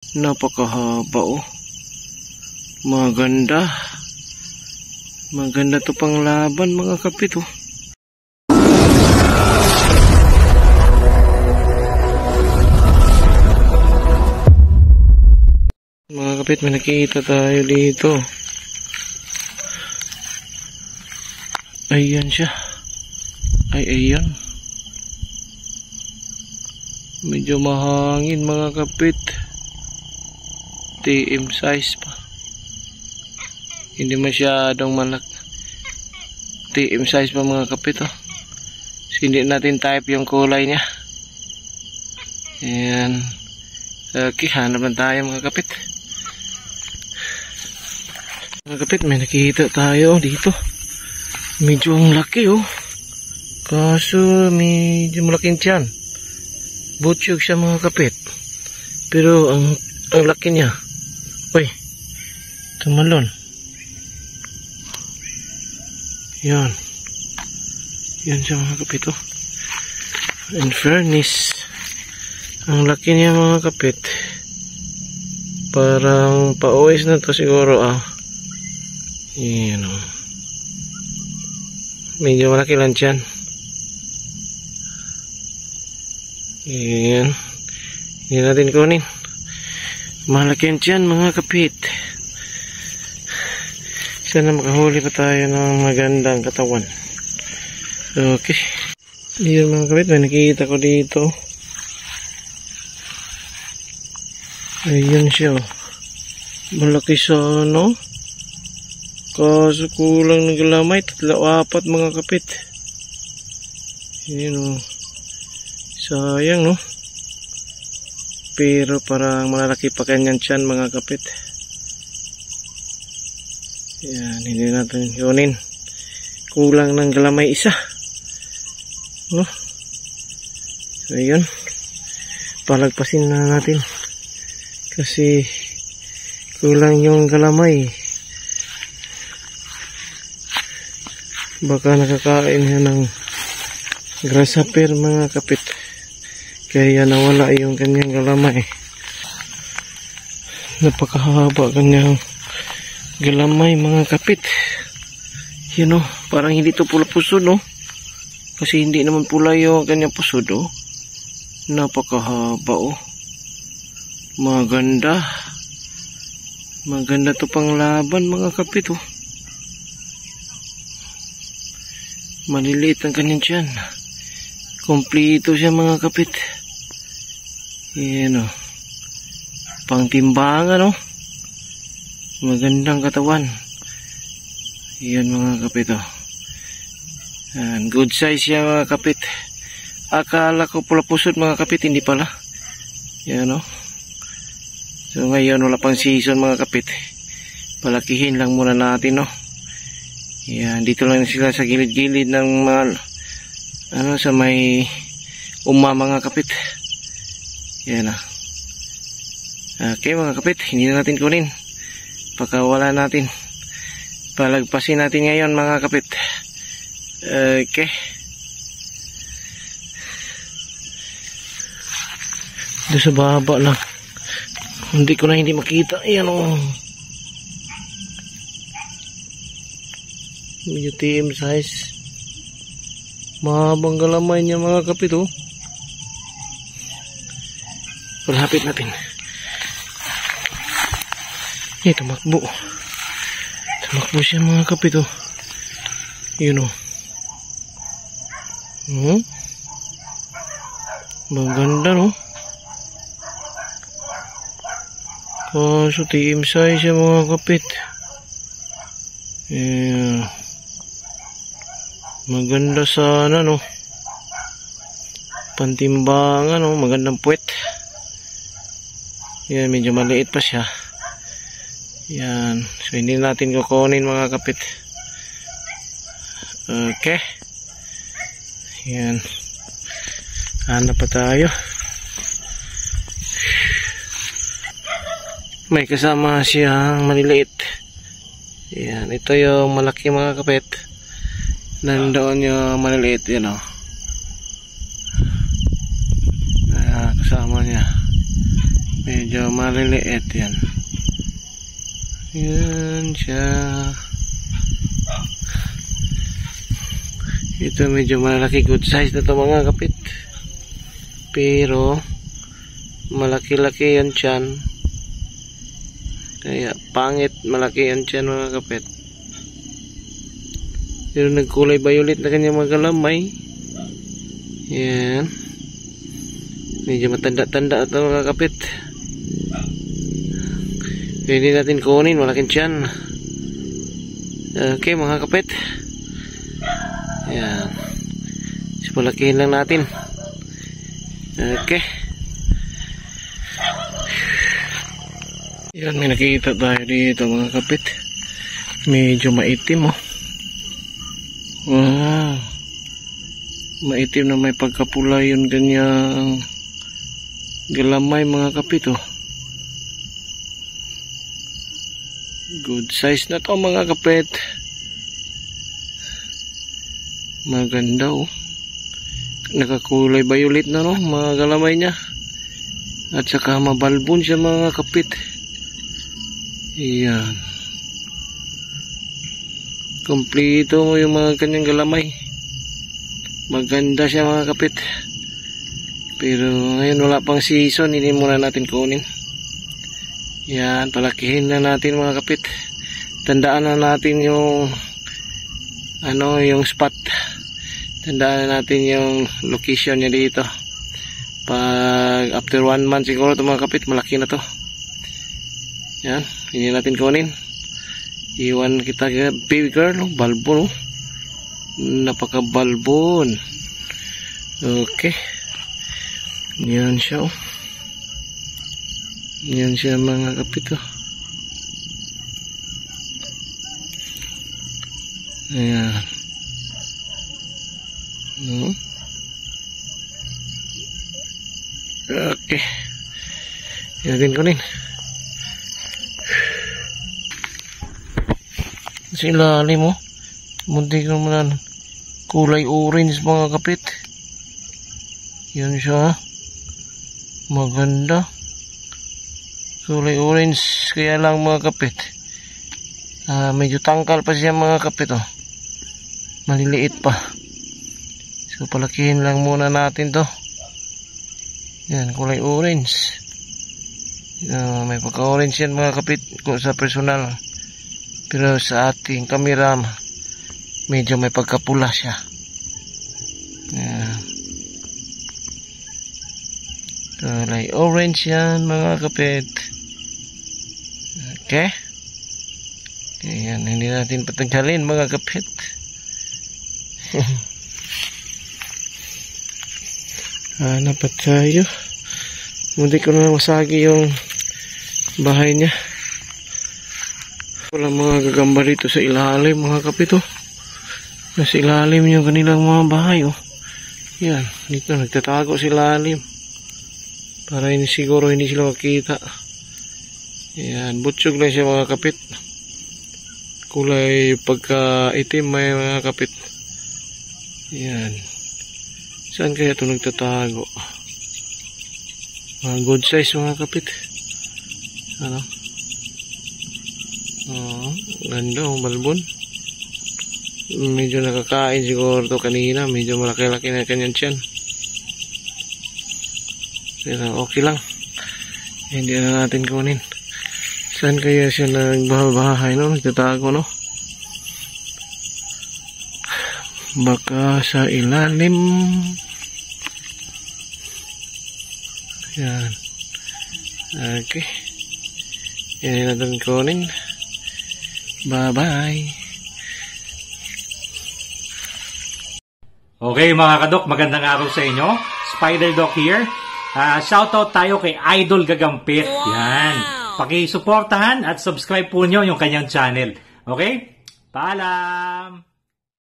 Napakahaba oh. Maganda. Maganda to pang laban mga kapit oh. Mga kapit, may nakita tayo dito. Ayan siya. Ayan. Medyo mahangin mga kapit. TM size pa. Hindi masyadong malak. TM size pa mga kapit oh. So, hindi natin type yung kulay niya. Ayan. Okay, hanap lang tayo mga kapit. Mga kapit, may nakita tayo dito. Medyo ang laki oh. Kaso medyo malaking tiyan. Butchog siya mga kapit. Pero ang laki niya. Uy, tumalon. Yan. Yan siya mga kapit oh. In fairness, ang laki niya mga kapit. Parang pa-OS na to siguro ah. Yan oh. Medyo malaki lang dyan. Yan. Hindi natin kunin. Malaki yan dyan mga kapit. Sana makahuli pa tayo ng magandang katawan. Okay. Yan mga kapit. May nakikita ko dito. Ayan siya. Malaki sana. Kaso kulang ng galamay. 3-4 mga kapit. Yan o. Sayang no. Pero parang malaki pa kanyan tiyan mga kapit. Yan. Hindi natin yunin. Kulang ng galamay isa. No. So yun. Palagpasin na natin. Kasi kulang yung galamay. Baka nakakain yan ng grasshopper mga kapit. Kaya nawala yung kanyang galamay. Napakahaba kanyang galamay mga kapit. Yan o, parang hindi to pula pusod no. Kasi hindi naman pula yung kanyang pusod oh. Napakahaba oh. Maganda. Maganda to pang laban mga kapit oh. Maliliit ang kanyang tiyan. Kompleto siya mga kapit. Yan o. Pang timbangan o. Magandang katawan. Yan mga kapit o. Yan. Good size siya mga kapit. Akala ko pula pusod mga kapit. Hindi pala. Yan o. So ngayon wala pang season mga kapit. Palakihin lang muna natin o. Yan, dito lang sila sa gilid-gilid ng mga sa may mga kapit. Yan ah. Okay mga kapit, hindi na natin kunin. Pagkawala natin. Palagpasin natin ngayon mga kapit. Okay. Doon sa baba lang. Hindi ko na hindi makita. Ayan o. Medyo TM size. Mahabang galamay niya mga kapit oh. Palapit natin. Tumakbo. Tumakbo siya mga kapit oh. Yun oh. Maganda no. Kaso TM size siya mga kapit. Maganda sana no. Pantimbangan no. Magandang puwet. Yan, medyo maliit pa siya. Yan. So hindi natin kukunin mga kapit. Okay. Yan. Hanap pa tayo. May kasama siyang maliliit. Yan. Ito yung malaki mga kapit. Nandoon yung maliliit, yun o. Kasama niya. Medyo maliliit yan. Yan siya. Ito medyo malaki, good size na to mga kapit. Pero malaki-laki yan tiyan. Kaya pangit, malaki yan tiyan mga kapit. Pero nagkulay violet na kanyang mga galamay. Yan. Medyo matanda-tanda ito mga kapit. Pwede natin kunin, malaking tiyan. Okay mga kapit. Yan. So palakihin lang natin. Okay. Yan, may nakikita tayo dito mga kapit. Medyo maitim oh. Wow. Maitim na may pagkapula yun ganyang galamay mga kapit oh. Good size na to mga kapit. Maganda oh. Nakakulay violet na no mga galamay niya. At saka mabalbon siya mga kapit. Iyan. Kompleto mo yung mga kanyang galamay. Maganda siya mga kapit. Pero ngayon wala pang season, hindi muna natin kunin. Yan, palakihin na natin mga kapit. Tandaan na natin yung yung spot. Tandaan na natin yung location niya dito. Pag after 1 month siguro ito mga kapit, malaki na to. Yan, hindi natin kunin. Iwan kita baby girl, balbon. Napaka balbon. Okay. Yan siya oh. Yan siya mga kapit oh. Ayan. Okay. Yan din kunin. Sa ilalim oh. Muntik naman kulay orange mga kapit. Yan siya. Maganda. Kulay orange. Kaya lang mga kapit. Medyo tangkal pa siya mga kapit oh. Maliliit pa. So palakihin lang muna natin to. Yan, kulay orange. May pagka-orange yan mga kapit kung sa personal. Pero sa ating kamera medyo may pagkapula siya. Yan. Kulay orange yan mga kapit. Okay. Yan, hindi natin patanggalin mga kapit. Napat tayo. Hindi ko na masagi yung bahay niya. Wala mga gagamba dito sa ilalim mga kapit oh. Nasa ilalim yung kanilang mga bahay oh. Yan, dito nagtatago sa ilalim. Para hindi siguro hindi sila makita. Yan, butsyog lang siya mga kapit. Kulay pagka itim may mga kapit. Yan. Saan kaya ito nagtatago? Good size mga kapit. Ano? Ganda ang balbon. Medyo nakakain siguro ito kanina. Medyo malaki-laki na kanyang tiyan. Pero okay lang. Hindi na natin kunin. Saan kaya siya nagbahay no? Nagtatago no? Baka sa ilalim. Yan. Okay. Yan natin kunin. Bye-bye. Okay mga kadok, magandang araw sa inyo. Spider Doc here. Shoutout tayo kay Idol Gagampit. Yan. Paki-suportahan at subscribe po nyo yung kanyang channel. Okay? Paalam!